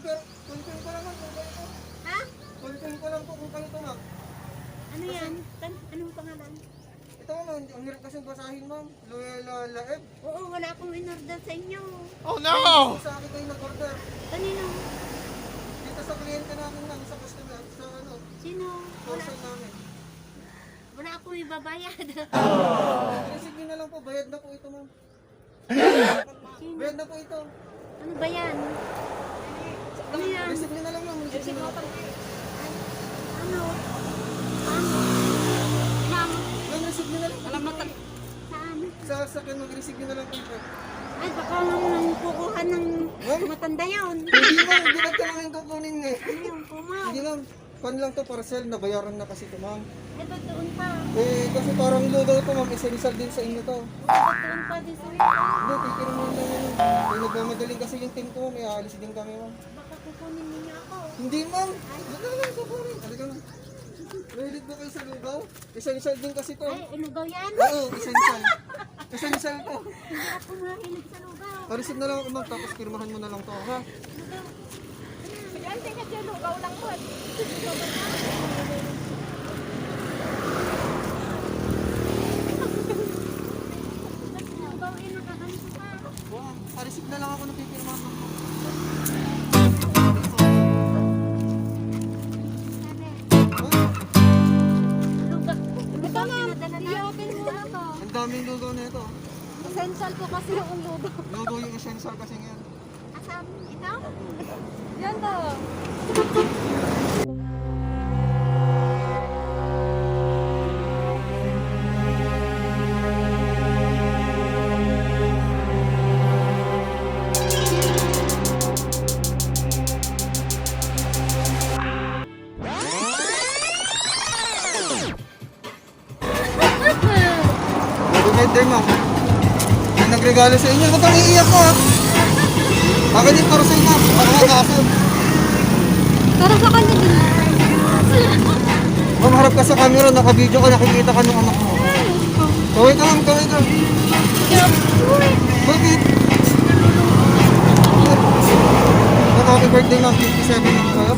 Confirm ko lang kung kayo to. Ha? Confirm ko lang po kung kayo to, ma'am. Ano yan? Anong pangalan? Ito, ma'am, ang hirap kasi basahin, ma'am. Laeb. Oo, wala akong in-order sa inyo. Oh no! Sa akin kayo nag-order. Kanino? Dito sa kliyente namin, ma'am, sa customer, sa ano, Sino? Wala, person namin. wala akong ibabayad. Receive nyo na lang po, bayad na po ito, ma'am. Sino? Bayad na po ito. Ano ba yan? Ano yan? Receive nyo na lang, ma'am. Receive nyo na lang. Ano? Ano? Ma'am, Ma'am, receive nyo na lang. saan? Sa akin, mag-receive nyo na lang po ito. Ay, baka naman kukuha ng matanda yun. Hindi, ma'am, hindi lang namin kukunin eh. Ano yung pumaw? Hindi, ma'am. Pan lang to, parcel, nabayaran na kasi ito, ma'am. Ay, ba't doon pa? Eh, kasi parang lugaw to, ma'am. Essential din sa inyo to. Ba't doon pa din sa Hindi, pipirm lang lang yun. Eh, nagmamadaling kasi yung team ko, ma'am. Eh, aalis din kami, ma'am. Baka kukunin ninyo ako. Hindi, ma'am. Baka lang, kukunin. Halika na. Ready ba kayo sa lugaw? Essential din kasi to. Ay, inugaw yan? Oo, essential. Essential to. Hindi ako mahilig sa lugaw. Pa-receive na lang ako, ma'am. Tapos pirmahan mo na lang to, ha? Lugaw. Yan, tingnan siya, lugaw lang po. Lugaw eh, nakaganto ka. Oo, pa-receive na lang ako ng pipirmahan mo. Sabi, lugaw pinadala na. Iyakin mo na to. Ang daming lugaw na ito. Essential ko kasi yung lugaw. Lugaw yung essential kasi ngayon. Asam, ikaw? Yan to. Good day, ma'am. May nagregalo sa inyo. Huwag kang iiyak ko, ha? Akin yung parcel, ma'am. Para kaso. Para sa kanya din. Ma'am, harap ka sa camera. Naka-video ka. Nakikita ka ng anak mo. Kaway ka, ma'am. Kaway ka. Bakit? Happy birthday, ma'am. 57 ng kayo.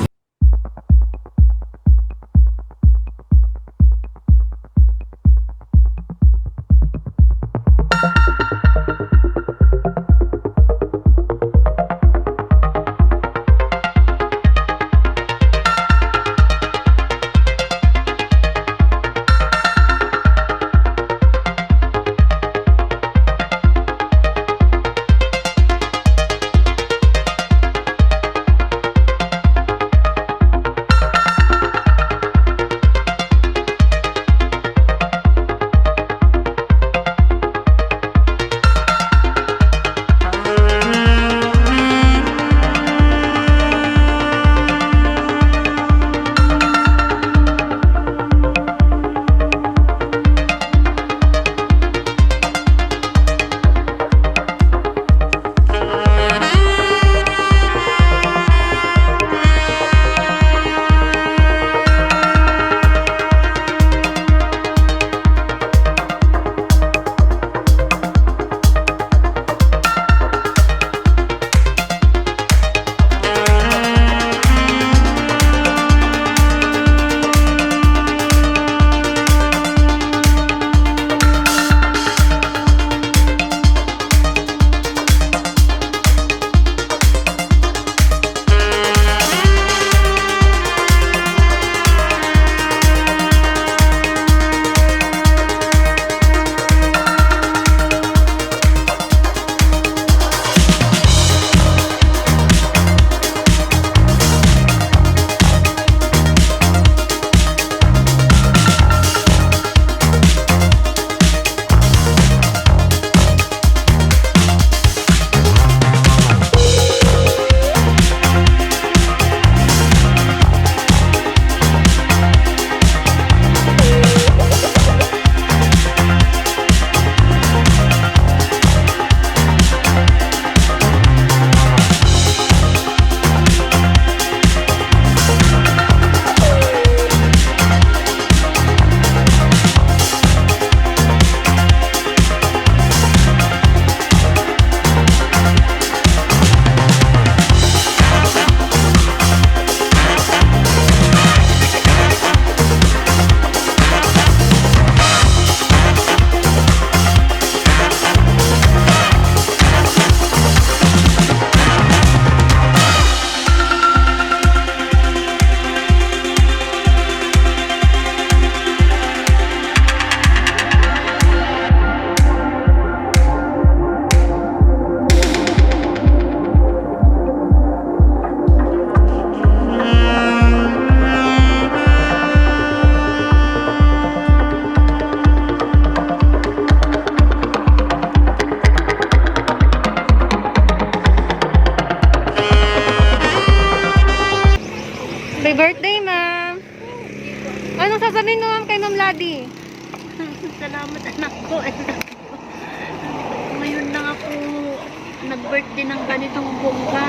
Happy birthday, ma'am. Anong sasabihin mo, ma'am, kay Ma'am Ladi? Salamat anak ko. Ngayon lang ako nag-birthday ng ganitong bongga.